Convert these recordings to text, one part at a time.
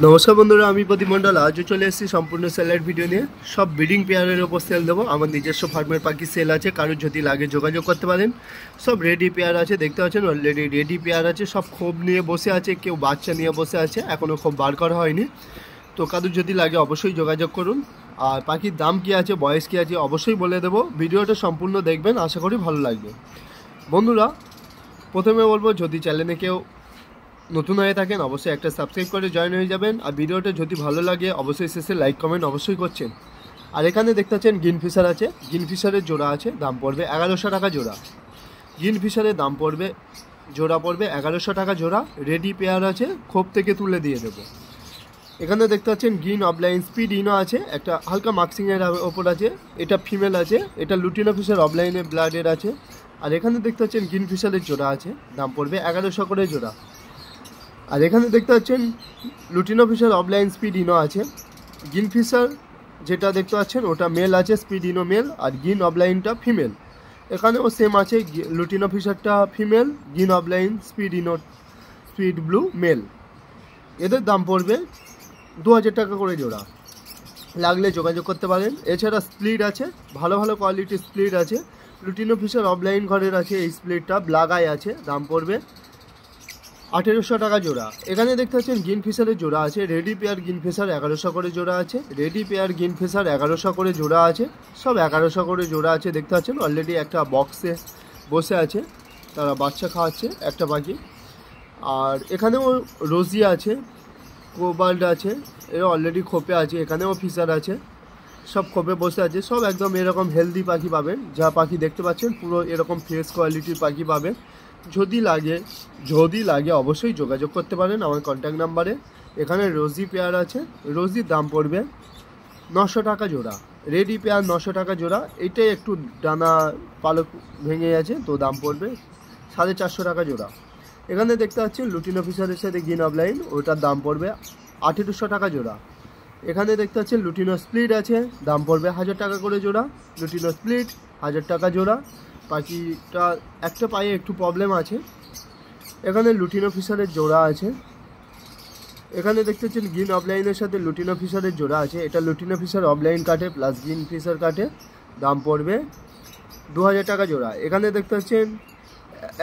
নমস্কার বন্ধুরা, আমি প্রদীপ মণ্ডল। আজও চলে এসেছি সম্পূর্ণ সেলের ভিডিও নিয়ে। সব ব্রিডিং পেয়ারের ওপর সেল দেবো। আমার নিজস্ব ফার্মের পাখি সেল আছে, কারোর যদি লাগে যোগাযোগ করতে পারেন। সব রেডি পেয়ার আছে, দেখতে পাচ্ছেন অলরেডি রেডি পেয়ার আছে। সব খোপ নিয়ে বসে আছে, কেউ বাচ্চা নিয়ে বসে আছে, এখনও খোপ বার করা হয়নি। তো কারোর যদি লাগে অবশ্যই যোগাযোগ করুন। আর পাখির দাম কী আছে, বয়স কী আছে অবশ্যই বলে দেবো। ভিডিওটা সম্পূর্ণ দেখবেন, আশা করি ভালো লাগবে। বন্ধুরা, প্রথমে বলবো, যদি চ্যানেলে কেউ নতুন হয়ে থাকেন অবশ্যই একটা সাবস্ক্রাইব করে জয়েন হয়ে যাবেন। আর ভিডিওটা যদি ভালো লাগে অবশ্যই শেষে লাইক কমেন্ট অবশ্যই করছেন। আর এখানে দেখতে পাচ্ছেন গ্রিন ফিশার আছে। গ্রিন ফিশারের জোড়া আছে, দাম পড়বে 1100 টাকা জোড়া। গ্রিন ফিশারের দাম পড়বে, জোড়া পড়বে 1100 টাকা জোড়া। রেডি পেয়ার আছে, খোপ থেকে তুলে দিয়ে দেবো। এখানে দেখতে পাচ্ছেন গ্রিন অফলাইন স্পিড ইনো আছে, একটা হালকা মার্কসিংয়ের ওপর আছে। এটা ফিমেল আছে, এটা লুটিনো ফিশার অফলাইনের ব্লাডের আছে। আর এখানে দেখতে পাচ্ছেন গ্রিন ফিশারের জোড়া আছে, দাম পড়বে 1100 করে জোড়া। আর এখানে দেখতে পাচ্ছেন lutino Fischer opaline split ino আছে। গ্রিন ফিশার যেটা দেখতে পাচ্ছেন ওটা মেল আছে, স্পিড ইনো মেল, আর গ্রিন অফলাইনটা ফিমেল। এখানেও সেম আছে, লুটিনো ফিশারটা female, green opaline split ino split blue male. এদের দাম পড়বে 2000 টাকা করে জোড়া। লাগলে যোগাযোগ করতে পারেন। এছাড়া স্প্লিট আছে, ভালো ভালো কোয়ালিটির স্প্লিট আছে। লুটিনো ফিশার অফলাইন ঘরের আছে এই স্প্লিটটা, ব্ল্যাক আই আছে, দাম পড়বে 1800 টাকা জোড়া। এখানে দেখতে পাচ্ছেন গ্রিন ফিশারের জোড়া আছে। রেডি পেয়ার গ্রিন ফিশার 1100 করে জোড়া আছে। রেডি পেয়ার গ্রিন ফিশার 1100 করে জোড়া আছে। সব 1100 করে জোড়া আছে, দেখতে পাচ্ছেন অলরেডি একটা বক্সে বসে আছে, তারা বাচ্চা খাওয়াচ্ছে একটা পাখি। আর এখানেও রোজি আছে, কোবাল্ট আছে, এরা অলরেডি খোপে আছে। এখানেও ফিশার আছে, সব খোপে বসে আছে। সব একদম এরকম হেলদি পাখি পাবেন। যা পাখি দেখতে পাচ্ছেন পুরো এরকম ফ্রেশ কোয়ালিটির পাখি পাবেন। যদি লাগে অবশ্যই যোগাযোগ করতে পারেন আমার কন্ট্যাক্ট নাম্বারে। এখানে রোজি পেয়ার আছে, রোজির দাম পড়বে 900 টাকা জোড়া। রেডি পেয়ার 900 টাকা জোড়া। এইটাই একটু ডানা পালক ভেঙে আছে, তো দাম পড়বে 450 টাকা জোড়া। এখানে দেখতে পাচ্ছেন লুটিনো ফিশারের সাথে গ্রিন অফলাইন, ওটার দাম পড়বে 1800 টাকা জোড়া। এখানে দেখতে পাচ্ছেন লুটিনো স্প্লিট আছে, দাম পড়বে 1000 টাকা করে জোড়া। লুটিনো স্প্লিট 1000 টাকা জোড়া। পাখিটা একটা পায়ে একটু প্রবলেম আছে। এখানে লুটিনো ফিশারের জোড়া আছে। এখানে দেখতে পাচ্ছেন গ্রিন অফলাইনের সাথে লুটিনো ফিশারের জোড়া আছে। এটা লুটিনো ফিশার অফলাইন কাটে প্লাস গ্রিন ফিশার কাটে, দাম পড়বে 2000 টাকা জোড়া। এখানে দেখতে পাচ্ছেন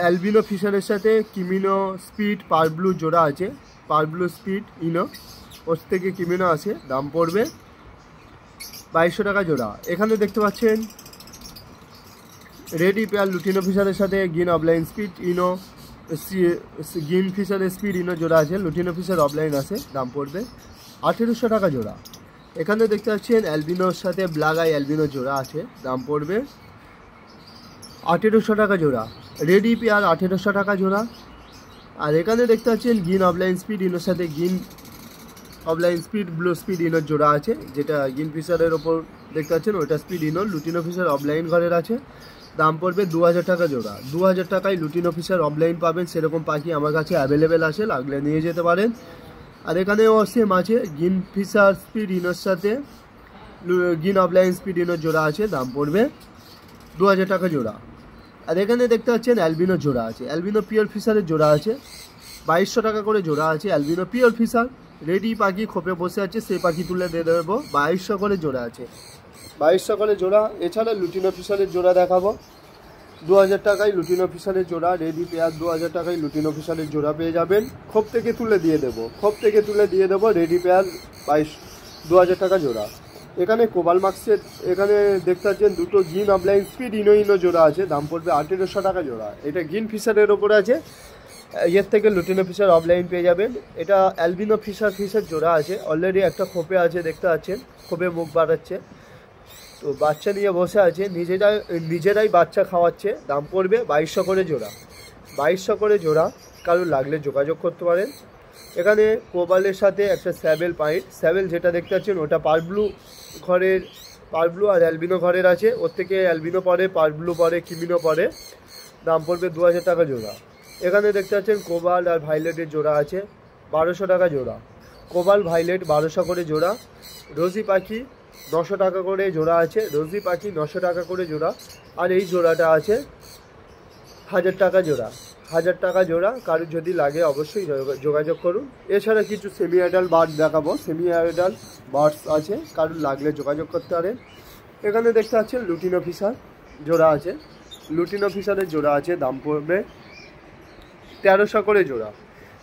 অ্যালবিনো ফিশারের সাথে কিমিনো স্পিড পার ব্লু জোড়া আছে। পার ব্লু স্পিড ইনো, ওর থেকে কিমিনো আছে, দাম পড়বে 2200 টাকা জোড়া। এখানে দেখতে পাচ্ছেন রেডি পেয়ার লুটিনো ফিশারের সাথে green opaline split ino, green ফিশারের স্পিড ইনো জোড়া আছে। লুটিনো ফিশার অফলাইন আছে, দাম পড়বে 1800 টাকা জোড়া। এখানে দেখতে পাচ্ছেন অ্যালবিনোর সাথে ব্ল্যাক আই অ্যালবিনো জোড়া আছে, দাম পড়বে 1800 টাকা জোড়া। রেডি পেয়ার 1800 টাকা জোড়া। আর এখানে দেখতে পাচ্ছেন গ্রিন অফলাইন স্পিড ইনোর সাথে green opaline split blue split ইনোর জোড়া আছে। যেটা গ্রিন ফিশারের ওপর দেখতে পাচ্ছেন ওটা split ino, lutino Fischer opaline ঘরের আছে, দাম পড়বে 2000 টাকা জোড়া। 2000 টাকায় লুটিনো ফিশার অফলাইন পাবেন। সেরকম পাখি আমার কাছে অ্যাভেলেবেল আছে, লাগলে নিয়ে যেতে পারেন। আর এখানেও সেম আছে, গ্রিন ফিশার স্পিড ইনোর সাথে গ্রিন অফলাইন স্পিড ইনোর জোড়া আছে, দাম পড়বে 2000 টাকা জোড়া। আর এখানে দেখতে পাচ্ছেন অ্যালবিনো জোড়া আছে। অ্যালবিনো পিওর ফিশারের জোড়া আছে, 2200 টাকা করে জোড়া আছে। অ্যালবিনো পিওর ফিশার রেডি পাখি খোপে বসে আছে, সেই পাখি তুলে দিয়ে দেবো। 2200 করে জোড়া আছে, 2200 করে জোড়া। এছাড়া লুটিনো ফিশারের জোড়া দেখাবো 2000 টাকায় লুটিনো ফিশারের জোড়া। রেডি পেয়ার 2000 টাকায় লুটিনো ফিশারের জোড়া পেয়ে যাবেন। খোপ থেকে তুলে দিয়ে দেবো। রেডি পেয়ার 2000 টাকা জোড়া। এখানে কোবাল মার্কসের এখানে দেখতে পাচ্ছেন দুটো গ্রিন অফলাইন স্পিড ইনো জোড়া আছে, দাম পড়বে 1800 টাকা জোড়া। এটা গ্রিন ফিশারের ওপরে আছে, এর থেকে লুটিনো ফিশার অফলাইন পেয়ে যাবেন। এটা অ্যালবিনো ফিশার জোড়া আছে, অলরেডি একটা খোপে আছে, দেখতে পাচ্ছেন খোপে মুখ বাড়াচ্ছে, তো বাচ্চা নিয়ে বসে আছে, নিজেরাই বাচ্চা খাওয়াচ্ছে। দাম পড়বে 2200 করে জোড়া। 2200 করে জোড়া, কারোর লাগলে যোগাযোগ করতে পারেন। এখানে কোবালের সাথে একটা স্যাবেল পাইট, স্যাবেল যেটা দেখতে পাচ্ছেন ওটা পার ব্লু ঘরের, পার ব্লু আর অ্যালবিনো ঘরের আছে। ওর থেকে অ্যালবিনো পরে, পার ব্লু পরে, কিমিনো পরে, দাম পড়বে 2000 টাকা জোড়া। এখানে দেখতে পাচ্ছেন কোবাল আর ভাইলেটের জোড়া আছে, 1200 টাকা জোড়া। কোবাল ভাইলেট 1200 করে জোড়া। রোজি পাখি 900 টাকা করে জোড়া আছে। রোজি পাখি 900 টাকা করে জোড়া। আর এই জোড়াটা আছে 1000 টাকা জোড়া। 1000 টাকা জোড়া। কারোর যদি লাগে অবশ্যই যোগাযোগ করুন। এছাড়া কিছু সেমি অ্যাডাল্ট বার্ড দেখাবো, সেমি অ্যাডাল্ট বার্ডস আছে, কারোর লাগলে যোগাযোগ করতে পারেন। এখানে দেখতে পাচ্ছেন লুটিনো ফিশার জোড়া আছে, লুটিনো ফিশারের জোড়া আছে, দাম পড়বে 1300 করে জোড়া।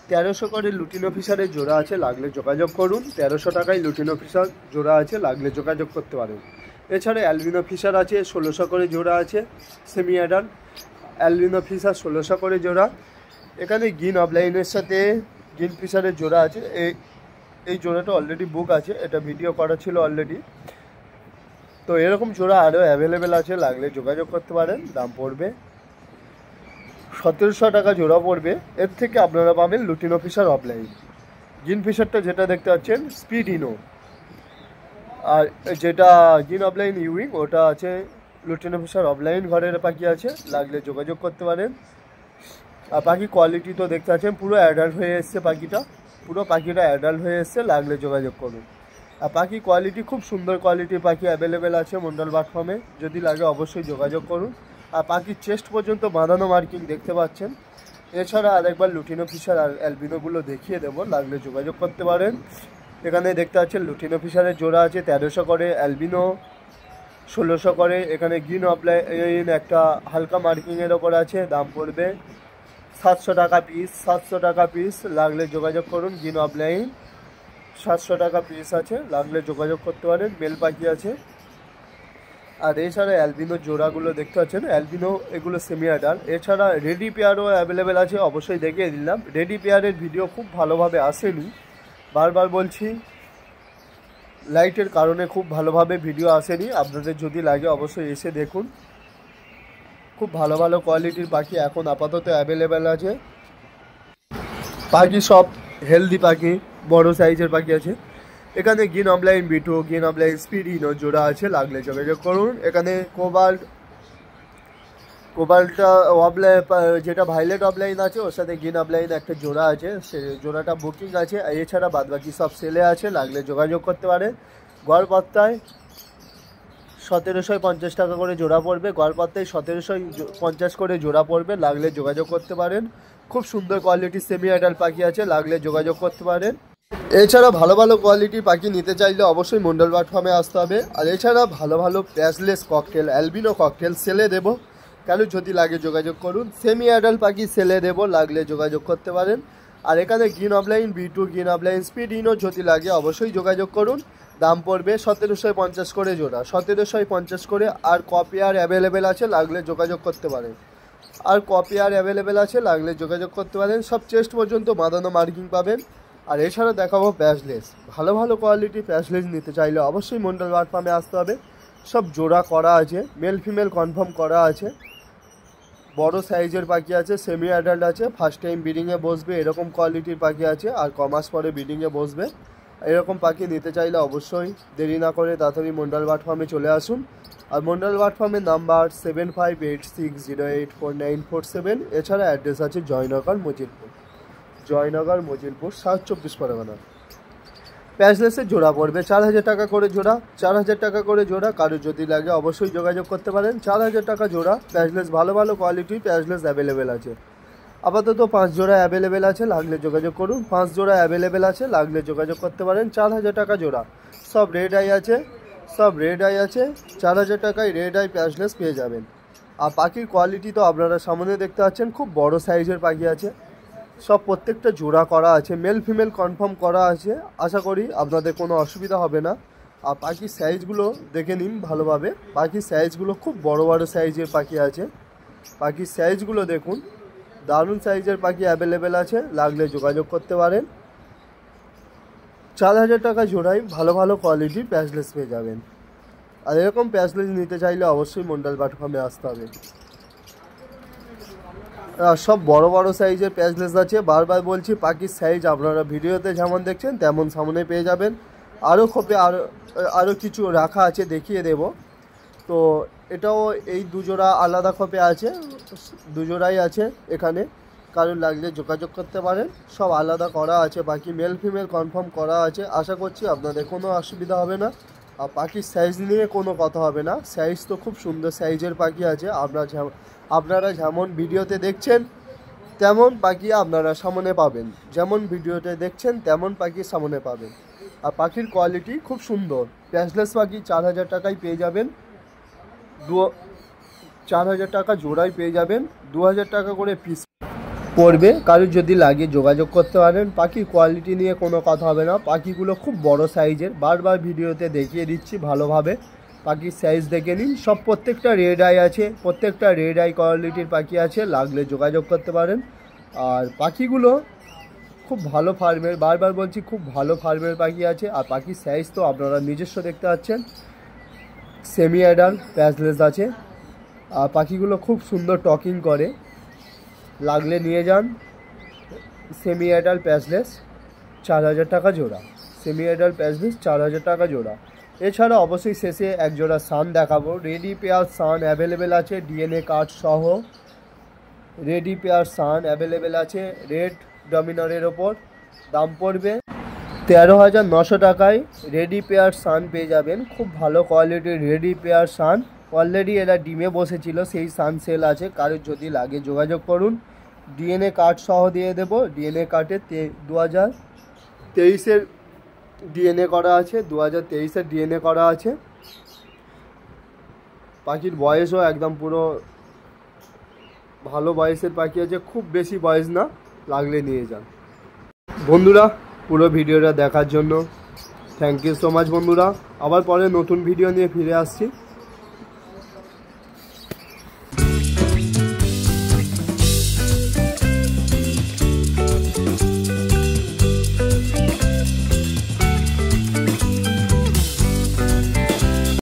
1300 করে লুটিনো ফিশারের জোড়া আছে, লাগলে যোগাযোগ করুন। 1300 টাকায় লুটিনো ফিশার জোড়া আছে, লাগলে যোগাযোগ করতে পারেন। এছাড়া অ্যালবিনো ফিশার আছে, 1600 করে জোড়া আছে, সেমি অ্যাডাল্ট অ্যালবিনো ফিশার 1600 করে জোড়া। এখানে গ্রিন অফলাইনের সাথে গ্রিন ফিশারের জোড়া আছে। এই জোড়াটা অলরেডি বুক আছে, এটা ভিডিও করা ছিল অলরেডি। তো এরকম জোড়া আরও অ্যাভেলেবেল আছে, লাগলে যোগাযোগ করতে পারেন। দাম পড়বে 1700 টাকা জোড়া পড়বে। এর থেকে আপনারা পাবেন লুটিনো ফিশার অফলাইন। গ্রিন ফিশারটা যেটা দেখতে পাচ্ছেন স্পিড ইনো, আর যেটা গ্রিন অফলাইন ইউইং ওটা আছে লুটিনো ফিশার অফলাইন। ঘরের পাখি আছে, লাগলে যোগাযোগ করতে পারেন। আর পাখি কোয়ালিটি তো দেখতে পাচ্ছেন পুরো অ্যাডাল্ট হয়ে এসছে, পাখিটা অ্যাডাল্ট হয়ে এসছে, লাগলে যোগাযোগ করুন। আর পাখি কোয়ালিটি খুব সুন্দর কোয়ালিটির পাখি অ্যাভেলেবেল আছে মন্ডল বার্ড ফার্মে, যদি লাগে অবশ্যই যোগাযোগ করুন। আর পাখির চেস্ট পর্যন্ত বাঁধানো মার্কিং দেখতে পাচ্ছেন। এছাড়া আরেকবার লুটিনো ফিশার আর অ্যালবিনোগুলো দেখিয়ে দেবো, লাগলে যোগাযোগ করতে পারেন। এখানে দেখতে পাচ্ছেন লুটিনো ফিশারের জোড়া আছে 1300 করে, অ্যালবিনো 1600 করে। এখানে গ্রিন অফলাইন একটা হালকা মার্কিংয়ের ওপর আছে, দাম পড়বে 700 টাকা পিস। 700 টাকা পিস, লাগলে যোগাযোগ করুন। গ্রিন অফলাইন 700 টাকা পিস আছে, লাগলে যোগাযোগ করতে পারেন। মেল পাখি আছে। আর এছাড়া অ্যালবিনো জোড়াগুলো দেখতে পাচ্ছেন, অ্যালবিনো এগুলো সেমি অ্যাডাল্ট। এছাড়া রেডি পেয়ারও অ্যাভেলেবেল আছে, অবশ্যই দেখিয়ে দিলাম। রেডি পেয়ারের ভিডিও খুব ভালোভাবে আসেনি, বারবার বলছি, লাইটের কারণে খুব ভালোভাবে ভিডিও আসেনি। আপনাদের যদি লাগে অবশ্যই এসে দেখুন, খুব ভালো ভালো কোয়ালিটির পাখি এখন আপাতত অ্যাভেলেবেল আছে। পাখি সব হেলদি পাখি, বড় সাইজের পাখি আছে। এখানে গ্রিন অফলাইন বিটু, গ্রিন অফলাইন স্পিড ইনো জোড়া আছে, লাগলে যোগাযোগ করুন। এখানে কোবাল্টটা অফলাইন, যেটা ভাইলেট অফলাইন আছে ওর সাথে গ্রিন অফলাইন একটা জোড়া আছে, সে জোড়াটা বুকিং আছে। এছাড়া বাদবাকি সব সেলে আছে, লাগলে যোগাযোগ করতে পারেন। গড়পত্তায় 1750 টাকা করে জোড়া পড়বে, গড়পত্তায় 1750 করে জোড়া পড়বে, লাগলে যোগাযোগ করতে পারেন। খুব সুন্দর কোয়ালিটির সেমি অ্যাডাল্ট পাখি আছে, লাগলে যোগাযোগ করতে পারেন। এছাড়া ভালো ভালো কোয়ালিটির পাখি নিতে চাইলে অবশ্যই মন্ডল বার্ড ফার্মে আসতে হবে। আর এছাড়া ভালো ভালো প্যাচলেস ককটেল, অ্যালবিনো ককটেল সেলে দেবো, কেন যদি লাগে যোগাযোগ করুন। সেমি অ্যাডাল্ট পাখি সেলে দেবো, লাগলে যোগাযোগ করতে পারেন। আর এখানে গ্রিন অফলাইন বিটু, গ্রিন অফলাইন স্পিড ইনো যদি লাগে অবশ্যই যোগাযোগ করুন। দাম পড়বে 1750 করে জোড়া, 1750 করে। আর কপিয়ার অ্যাভেলেবেল আছে, লাগলে যোগাযোগ করতে পারেন। লাগলে যোগাযোগ করতে পারেন। সব চেস্ট পর্যন্ত বাঁধানো মার্কিং পাবেন। আর এছাড়া দেখাবো প্যাচলেস, ভালো ভালো কোয়ালিটি প্যাচলেস নিতে চাইলে অবশ্যই মন্ডল বার্ড ফার্মে আসতে হবে। সব জোড়া করা আছে, মেল ফিমেল কনফার্ম করা আছে, বড় সাইজের পাখি আছে, সেমি অ্যাডাল্ট আছে, ফার্স্ট টাইম ব্রিডিংয়ে বসবে এরকম কোয়ালিটির পাখি আছে। আর কমাস পরে ব্রিডিংয়ে বসবে এরকম পাখি নিতে চাইলে অবশ্যই দেরি না করে তাড়াতাড়ি মন্ডল বার্ড ফার্মে চলে আসুন। আর মন্ডল বার্ড ফার্মের নাম্বার 7586084947। এছাড়া অ্যাড্রেস আছে জয়নগর মজিলপুর, সাউথ 24 পরগনা। প্যাচলেসের জোড়া পড়বে 4000 টাকা করে জোড়া, 4000 টাকা করে জোড়া। কারোর যদি লাগে অবশ্যই যোগাযোগ করতে পারেন। 4000 টাকা জোড়া প্যাচলেস, ভালো ভালো কোয়ালিটির প্যাচলেস অ্যাভেলেবেল আছে। আপাতত 5 জোড়া অ্যাভেলেবেল আছে, লাগলে যোগাযোগ করুন। 5 জোড়া অ্যাভেলেবেল আছে, লাগলে যোগাযোগ করতে পারেন। 4000 টাকা জোড়া, সব রেড আই আছে, 4000 টাকায় রেড আই প্যাচলেস পেয়ে যাবেন। আর পাখির কোয়ালিটি তো আপনারা সামনে দেখতে পাচ্ছেন, খুব বড় সাইজের পাখি আছে। সব প্রত্যেকটা জোড়া করা আছে, মেল ফিমেল কনফার্ম করা আছে। আশা করি আপনাদের কোনো অসুবিধা হবে না। আর পাখির সাইজগুলো দেখে নিন ভালোভাবে, পাখির সাইজগুলো খুব বড় বড় সাইজের পাখি আছে। পাখির সাইজগুলো দেখুন, দারুণ সাইজের পাখি অ্যাভেলেবেল আছে, লাগলে যোগাযোগ করতে পারেন। 4000 টাকা জোড়ায় ভালো ভালো কোয়ালিটির প্যাচলেস পেয়ে যাবেন। আর এরকম প্যাচলেস নিতে চাইলে অবশ্যই মন্ডল বার্ড ফার্মে আসতে হবে। সব বড় বড় সাইজের প্যাচলেস আছে, বারবার বলছি পাখির সাইজ আপনারা ভিডিওতে যেমন দেখছেন তেমন সামনে পেয়ে যাবেন। আরও খোপে আরও কিছু রাখা আছে, দেখিয়ে দেব। তো এটাও এই দুজোড়া আলাদা খোপে আছে, দুজোড়াই আছে এখানে, কারণ লাগলে যোগাযোগ করতে পারেন। সব আলাদা করা আছে, বাকি মেল ফিমেল কনফার্ম করা আছে। আশা করছি আপনাদের কোনো অসুবিধা হবে না। আর পাখির সাইজ নিয়ে কোনো কথা হবে না, সাইজ তো খুব সুন্দর সাইজের পাখি আছে। আপনারা যেমন ভিডিওতে দেখছেন তেমন পাখি আপনারা সামনে পাবেন, যেমন ভিডিওতে দেখছেন তেমন পাখি সামনে পাবেন। আর পাখির কোয়ালিটি খুব সুন্দর। প্যাচলেস পাখি 4000 টাকায় পেয়ে যাবেন, 4000 টাকা জোড়ায় পেয়ে যাবেন, 2000 টাকা করে পিস পড়বে। কারোর যদি লাগে যোগাযোগ করতে পারেন। পাখির কোয়ালিটি নিয়ে কোনো কথা হবে না, পাখিগুলো খুব বড় সাইজের, বারবার ভিডিওতে দেখিয়ে দিচ্ছি ভালোভাবে। পাখির সাইজ দেখে নিন। সব প্রত্যেকটা রেড আই আছে, প্রত্যেকটা রেড আই কোয়ালিটির পাখি আছে, লাগলে যোগাযোগ করতে পারেন। আর পাখিগুলো খুব ভালো ফার্মের, বারবার বলছি খুব ভালো ফার্মের পাখি আছে। আর পাখির সাইজ তো আপনারা নিজস্ব দেখতে পাচ্ছেন। সেমি অ্যাডাল্ট প্যাচলেস আছে। আর পাখিগুলো খুব সুন্দর টকিং করে, লাগলে নিয়ে যান। সেমি অ্যাডাল্ট প্যাচলেস 4000 টাকা জোড়া, সেমি অ্যাডাল্ট প্যাচলেস 4000 টাকা জোড়া। এছাড়া অবশ্যই শেষে এক জোড়া সান দেখাবো। রেডি পেয়ার সান অ্যাভেলেবেল আছে, ডিএনএ কার্ড সহ রেডি পেয়ার সান অ্যাভেলেবেল আছে। রেড ডমিনারের ওপর দাম পড়বে 13,900 টাকায়। রেডি পেয়ার সান পেয়ে যাবেন, খুব ভালো কোয়ালিটির রেডি পেয়ার সান। অলরেডি এরা ডিমে বসেছিল, সেই সান সেল আছে, কারোর যদি লাগে যোগাযোগ করুন। ডিএনএ কার্ড সহ দিয়ে দেবো। ডিএনএ কার্ডে 2023-এর ডিএনএ করা আছে, 2023-এর ডিএনএ করা আছে। পাখির বয়সও একদম পুরো ভালো বয়সের পাখি আছে, খুব বেশি বয়স না, লাগলে নিয়ে যান। বন্ধুরা পুরো ভিডিওটা দেখার জন্য থ্যাংক ইউ সো মাচ বন্ধুরা। আবার পরে নতুন ভিডিও নিয়ে ফিরে আসছি।